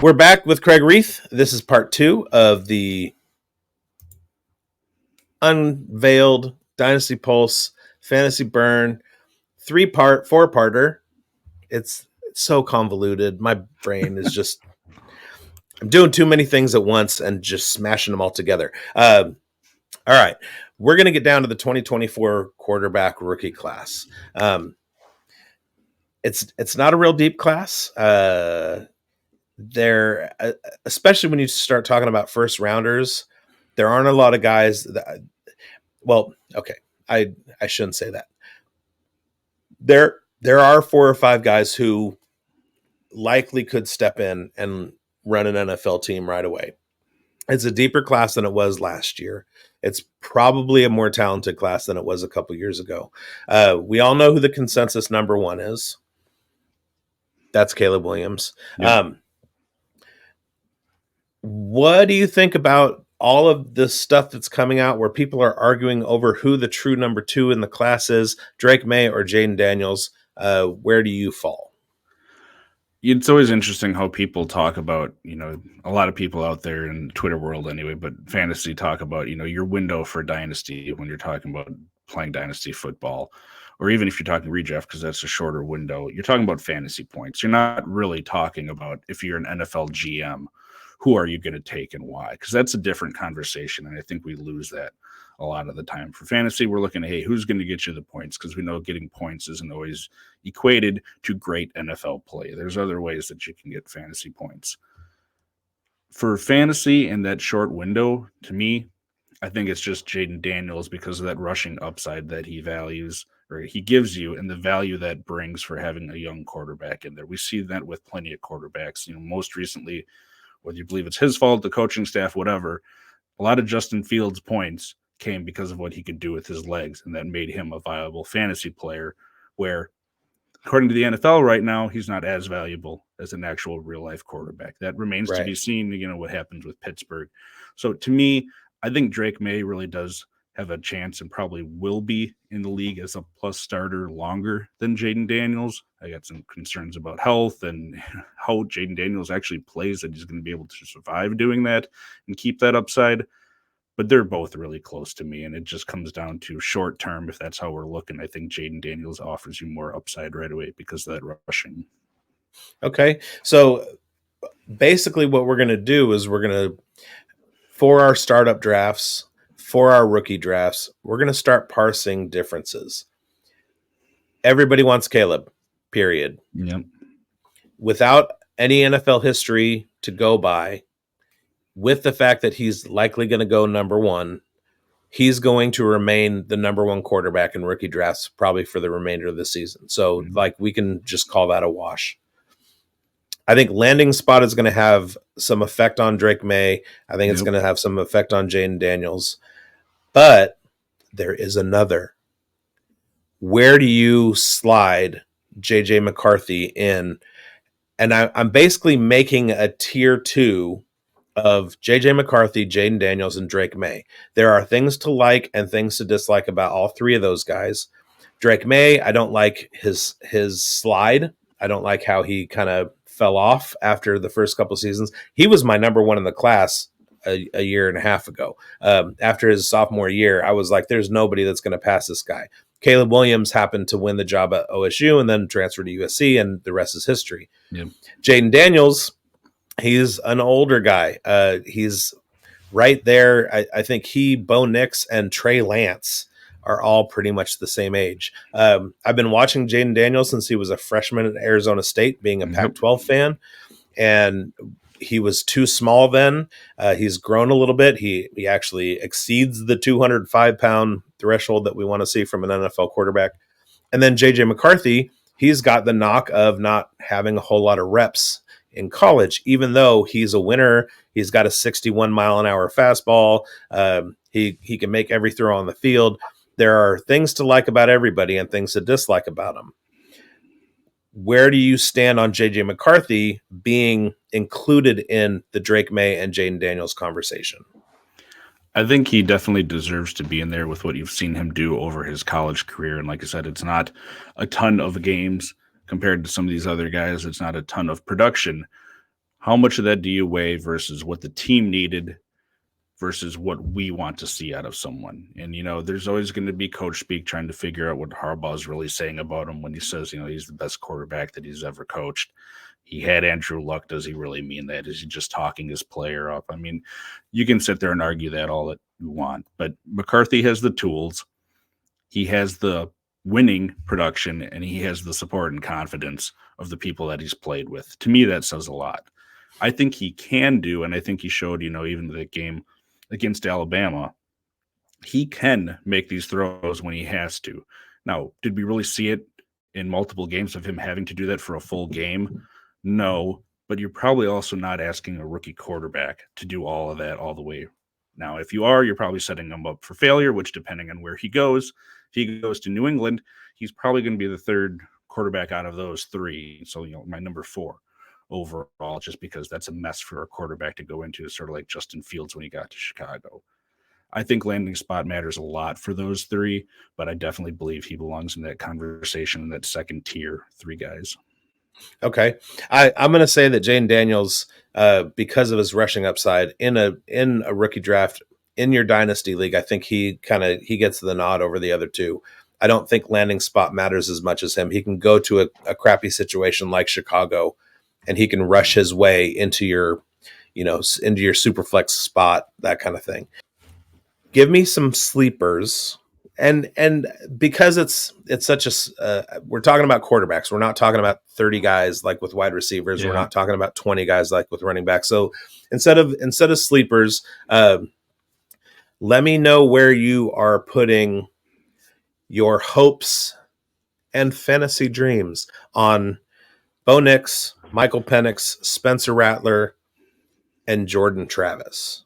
We're back with Craig Reith. This is part 2 of the unveiled Dynasty Pulse Fantasy Burn 4-parter. It's so convoluted. My brain is just I'm doing too many things at once and just smashing them all together. All right. We're going to get down to the 2024 quarterback rookie class. It's not a real deep class. There, especially when you start talking about first rounders, there aren't a lot of guys that, well, okay, I shouldn't say that. There are 4 or 5 guys who likely could step in and run an NFL team right away. It's a deeper class than it was last year. It's probably a more talented class than it was a couple years ago. We all know who the consensus number 1 is. That's Caleb Williams. Yep. What do you think about all of the stuff that's coming out where people are arguing over who the true number 2 in the class is, Drake May or Jaden Daniels? Where do you fall? It's always interesting how people talk about, a lot of people out there in the Twitter world anyway, but fantasy talk about, your window for Dynasty when you're talking about playing Dynasty football, or even if you're talking redraft, because that's a shorter window, you're talking about fantasy points. You're not really talking about if you're an NFL GM, who are you going to take and why? Because that's a different conversation, and I think we lose that a lot of the time. For fantasy, we're looking at, hey, who's going to get you the points? Because we know getting points isn't always equated to great NFL play. There's other ways that you can get fantasy points. For fantasy in that short window, to me, I think it's just Jaden Daniels because of that rushing upside that he values or he gives you and the value that brings for having a young quarterback in there. We see that with plenty of quarterbacks. Most recently, whether you believe it's his fault, the coaching staff, whatever, a lot of Justin Fields' points came because of what he could do with his legs, and that made him a viable fantasy player where, according to the NFL right now, he's not as valuable as an actual real-life quarterback. That remains to be seen, what happens with Pittsburgh. So to me, I think Drake May really does have a chance and probably will be in the league as a plus starter longer than Jaden Daniels. I got some concerns about health and how Jaden Daniels actually plays, that he's going to be able to survive doing that and keep that upside. But they're both really close to me, and it just comes down to short term. If that's how we're looking, I think Jaden Daniels offers you more upside right away because of that rushing. Okay. So basically what we're going to do is for our startup drafts, for our rookie drafts, we're going to start parsing differences. Everybody wants Caleb, period. Yep. Without any NFL history to go by, with the fact that he's likely going to go number 1, he's going to remain the number 1 quarterback in rookie drafts probably for the remainder of the season. So, we can just call that a wash. I think landing spot is going to have some effect on Drake May. I think it's going to have some effect on Jaden Daniels. But there is another. Where do you slide J.J. McCarthy in? And I'm basically making a tier 2 of J.J. McCarthy, Jaden Daniels, and Drake May. There are things to like and things to dislike about all 3 of those guys. Drake May, I don't like his slide. I don't like how he kind of fell off after the first couple seasons. He was my number 1 in the class a year and a half ago. After his sophomore year, I was like, there's nobody that's going to pass this guy. Caleb Williams happened to win the job at OSU and then transferred to USC, and the rest is history. Yep. Jaden Daniels, he's an older guy. He's right there. I think Bo Nix and Trey Lance are all pretty much the same age. I've been watching Jaden Daniels since he was a freshman at Arizona State, being a Pac-12 fan, and he was too small then. He's grown a little bit. He actually exceeds the 205-pound threshold that we want to see from an NFL quarterback. And then J.J. McCarthy, he's got the knock of not having a whole lot of reps in college, even though he's a winner. He's got a 61-mile-an-hour fastball. He can make every throw on the field. There are things to like about everybody and things to dislike about him. Where do you stand on J.J. McCarthy being included in the Drake May and Jaden Daniels conversation? I think he definitely deserves to be in there with what you've seen him do over his college career. And like I said, it's not a ton of games compared to some of these other guys. It's not a ton of production. How much of that do you weigh versus what the team needed versus what we want to see out of someone? And, there's always going to be coach speak trying to figure out what Harbaugh is really saying about him when he says, he's the best quarterback that he's ever coached. He had Andrew Luck. Does he really mean that? Is he just talking his player up? I mean, you can sit there and argue that all that you want, but McCarthy has the tools. He has the winning production, and he has the support and confidence of the people that he's played with. To me, that says a lot. I think he can do, and I think he showed, even the game against Alabama, he can make these throws when he has to. Now, did we really see it in multiple games of him having to do that for a full game? No, but you're probably also not asking a rookie quarterback to do all of that all the way. Now, if you are, you're probably setting him up for failure, which depending on where he goes, if he goes to New England, he's probably going to be the third quarterback out of those three. So, my number 4 overall, just because that's a mess for a quarterback to go into, sort of like Justin Fields when he got to Chicago. I think landing spot matters a lot for those 3, but I definitely believe he belongs in that conversation, in that second tier 3 guys. Okay. I'm going to say that Jane Daniels, because of his rushing upside in a rookie draft in your dynasty league, I think he gets the nod over the other 2. I don't think landing spot matters as much as him. He can go to a crappy situation like Chicago, and he can rush his way into your super flex spot, that kind of thing. Give me some sleepers. And because it's such a we're talking about quarterbacks, we're not talking about 30 guys like with wide receivers. Yeah. We're not talking about 20 guys like with running backs. So instead of sleepers, let me know where you are putting your hopes and fantasy dreams on Bo Nix, Michael Penix, Spencer Rattler, and Jordan Travis.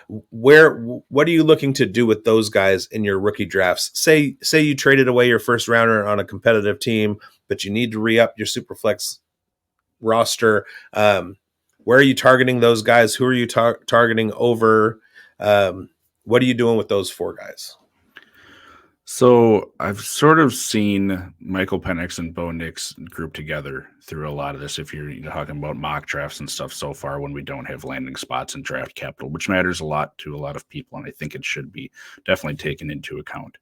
What are you looking to do with those guys in your rookie drafts? Say you traded away your first rounder on a competitive team, but you need to re-up your Superflex roster. Where are you targeting those guys? Who are you targeting over? What are you doing with those 4 guys? So I've sort of seen Michael Penix and Bo Nix grouped together through a lot of this. If you're talking about mock drafts and stuff so far, when we don't have landing spots and draft capital, which matters a lot to a lot of people, and I think it should be definitely taken into account.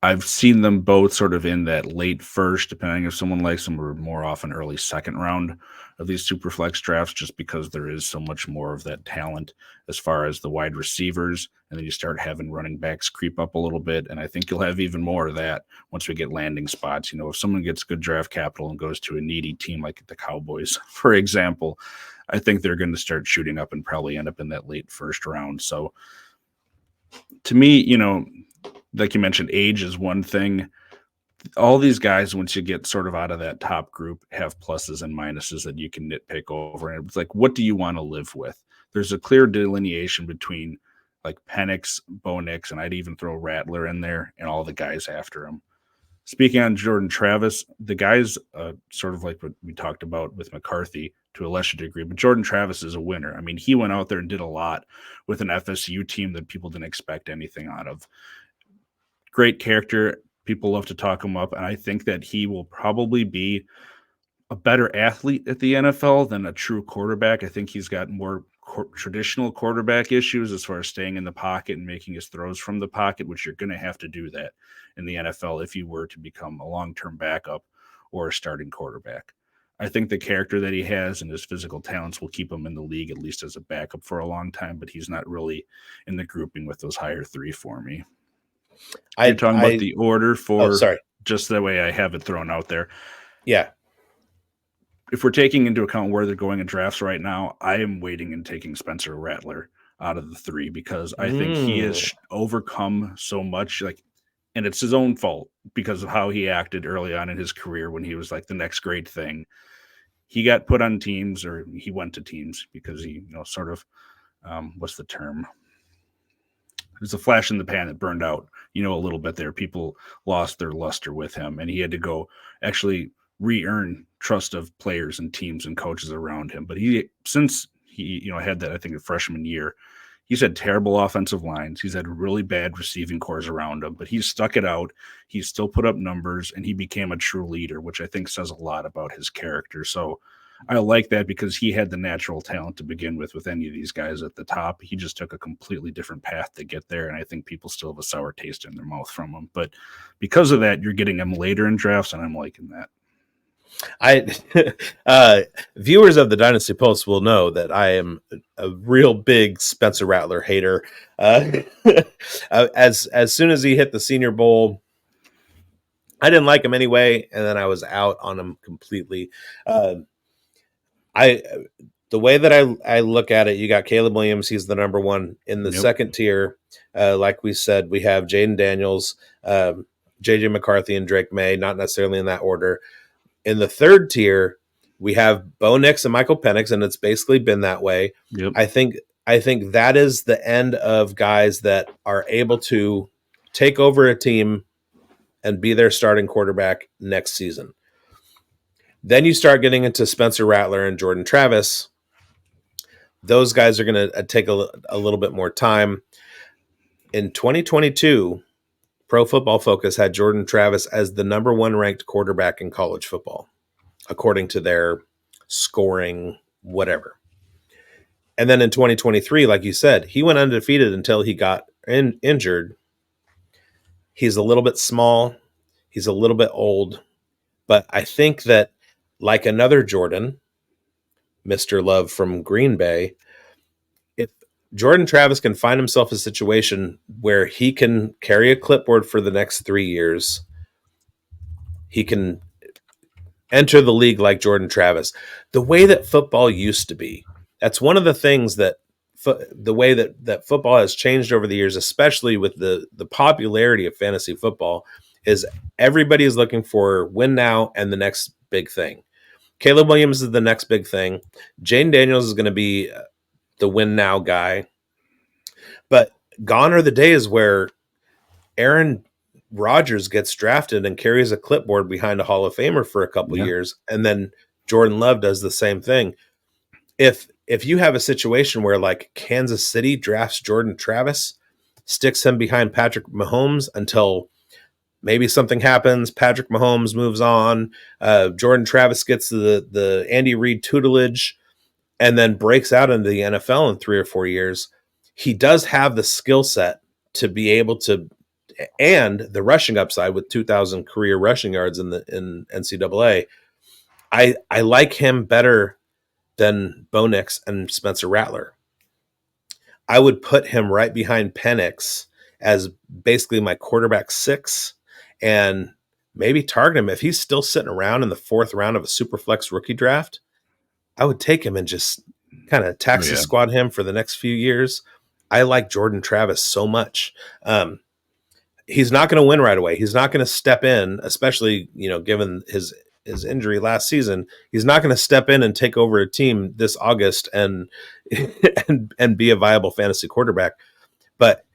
I've seen them both sort of in that late first, depending if someone likes them, or more often early second round of these super flex drafts, just because there is so much more of that talent as far as the wide receivers. And then you start having running backs creep up a little bit. And I think you'll have even more of that once we get landing spots. If someone gets good draft capital and goes to a needy team like the Cowboys, for example, I think they're going to start shooting up and probably end up in that late first round. So to me, like you mentioned, age is one thing. All these guys, once you get sort of out of that top group, have pluses and minuses that you can nitpick over. And it's like, what do you want to live with? There's a clear delineation between like Penix, Bo Nix, and I'd even throw Rattler in there, and all the guys after him. Speaking on Jordan Travis, the guys sort of like what we talked about with McCarthy to a lesser degree, but Jordan Travis is a winner. I mean, he went out there and did a lot with an FSU team that people didn't expect anything out of. Great character. People love to talk him up, and I think that he will probably be a better athlete at the NFL than a true quarterback. I think he's got more traditional quarterback issues as far as staying in the pocket and making his throws from the pocket, which you're going to have to do that in the NFL if you were to become a long-term backup or a starting quarterback. I think the character that he has and his physical talents will keep him in the league, at least as a backup for a long time, but he's not really in the grouping with those higher 3 for me. You're talking about the order for just the way I have it thrown out there. Yeah. If we're taking into account where they're going in drafts right now, I am waiting and taking Spencer Rattler out of the 3 because I think he has overcome so much, and it's his own fault because of how he acted early on in his career when he was like the next great thing. He got put on teams, or he went to teams because he, sort of, what's the term? There's a flash in the pan that burned out, a little bit there. People lost their luster with him, and he had to go actually re-earn trust of players and teams and coaches around him. But since he had that, I think, freshman year, he's had terrible offensive lines. He's had really bad receiving cores around him, but he's stuck it out. He's still put up numbers, and he became a true leader, which I think says a lot about his character. So I like that because he had the natural talent to begin with any of these guys at the top. He just took a completely different path to get there, and I think people still have a sour taste in their mouth from him. But because of that, you're getting him later in drafts, and I'm liking that. Viewers of the Dynasty Pulse will know that I am a real big Spencer Rattler hater. As soon as he hit the Senior Bowl, I didn't like him anyway, and then I was out on him completely. The way that I look at it, you got Caleb Williams. He's the number one in the second tier. Like we said, we have Jaden Daniels, JJ McCarthy, and Drake May. Not necessarily in that order. In the third tier, we have Bo Nix and Michael Penix, and it's basically been that way. Yep. I think that is the end of guys that are able to take over a team and be their starting quarterback next season. Then you start getting into Spencer Rattler and Jordan Travis. Those guys are going to take a little bit more time. In 2022, Pro Football Focus had Jordan Travis as the number one ranked quarterback in college football, according to their scoring, whatever. And then in 2023, like you said, he went undefeated until he got injured. He's a little bit small. He's a little bit old. But I think that, like another Jordan, Mr. Love from Green Bay, if Jordan Travis can find himself a situation where he can carry a clipboard for the next 3 years, he can enter the league like Jordan Travis. The way that football used to be, that's one of the things that the way that football has changed over the years, especially with the popularity of fantasy football, is everybody is looking for win now and the next big thing. Caleb Williams is the next big thing. Jaden Daniels is going to be the win now guy. But gone are the days where Aaron Rodgers gets drafted and carries a clipboard behind a Hall of Famer for a couple years, and then Jordan Love does the same thing. If you have a situation where, like, Kansas City drafts Jordan Travis, sticks him behind Patrick Mahomes until maybe something happens, Patrick Mahomes moves on, Jordan Travis gets the Andy Reid tutelage, and then breaks out into the NFL in 3 or 4 years, he does have the skill set to be able to, and the rushing upside with 2,000 career rushing yards in NCAA. I like him better than Bo Nix and Spencer Rattler. I would put him right behind Penix as basically my quarterback 6, and maybe target him if he's still sitting around in the 4th round of a Superflex rookie draft. I would take him and just kind of taxi squad him for the next few years. I like Jordan Travis so much. He's not going to win right away. He's not going to step in, especially, given his injury last season. He's not going to step in and take over a team this August and be a viable fantasy quarterback. But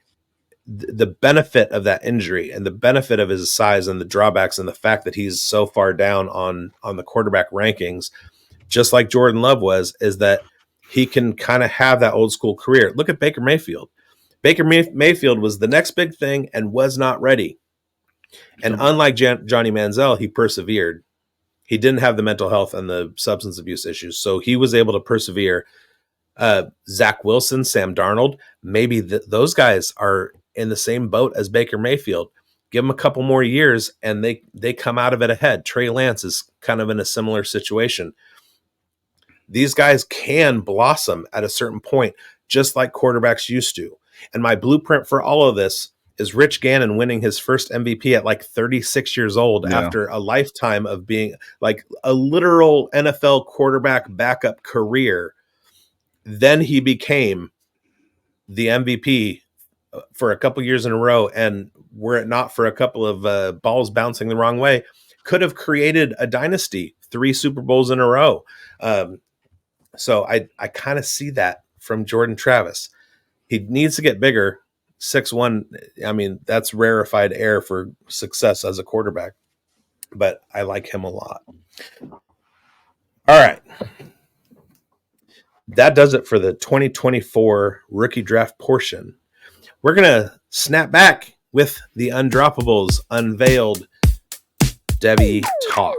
the benefit of that injury and the benefit of his size and the drawbacks and the fact that he's so far down on the quarterback rankings, just like Jordan Love was, is that he can kind of have that old school career. Look at Baker Mayfield. Baker Mayfield was the next big thing and was not ready. And unlike Johnny Manziel, he persevered. He didn't have the mental health and the substance abuse issues, so he was able to persevere. Zach Wilson, Sam Darnold, maybe those guys are in the same boat as Baker Mayfield. Give them a couple more years, and they come out of it ahead. Trey Lance is kind of in a similar situation. These guys can blossom at a certain point, just like quarterbacks used to. And my blueprint for all of this is Rich Gannon winning his first MVP at like 36 years old after a lifetime of being like a literal NFL quarterback backup career. Then he became the MVP for a couple years in a row. And were it not for a couple of balls bouncing the wrong way, could have created a dynasty, 3 Super Bowls in a row. So I kind of see that from Jordan Travis. He needs to get bigger. 6'1", I mean, that's rarefied air for success as a quarterback. But I like him a lot. All right. That does it for the 2024 rookie draft portion. We're going to snap back with the Undroppables Unveiled Devy Talk.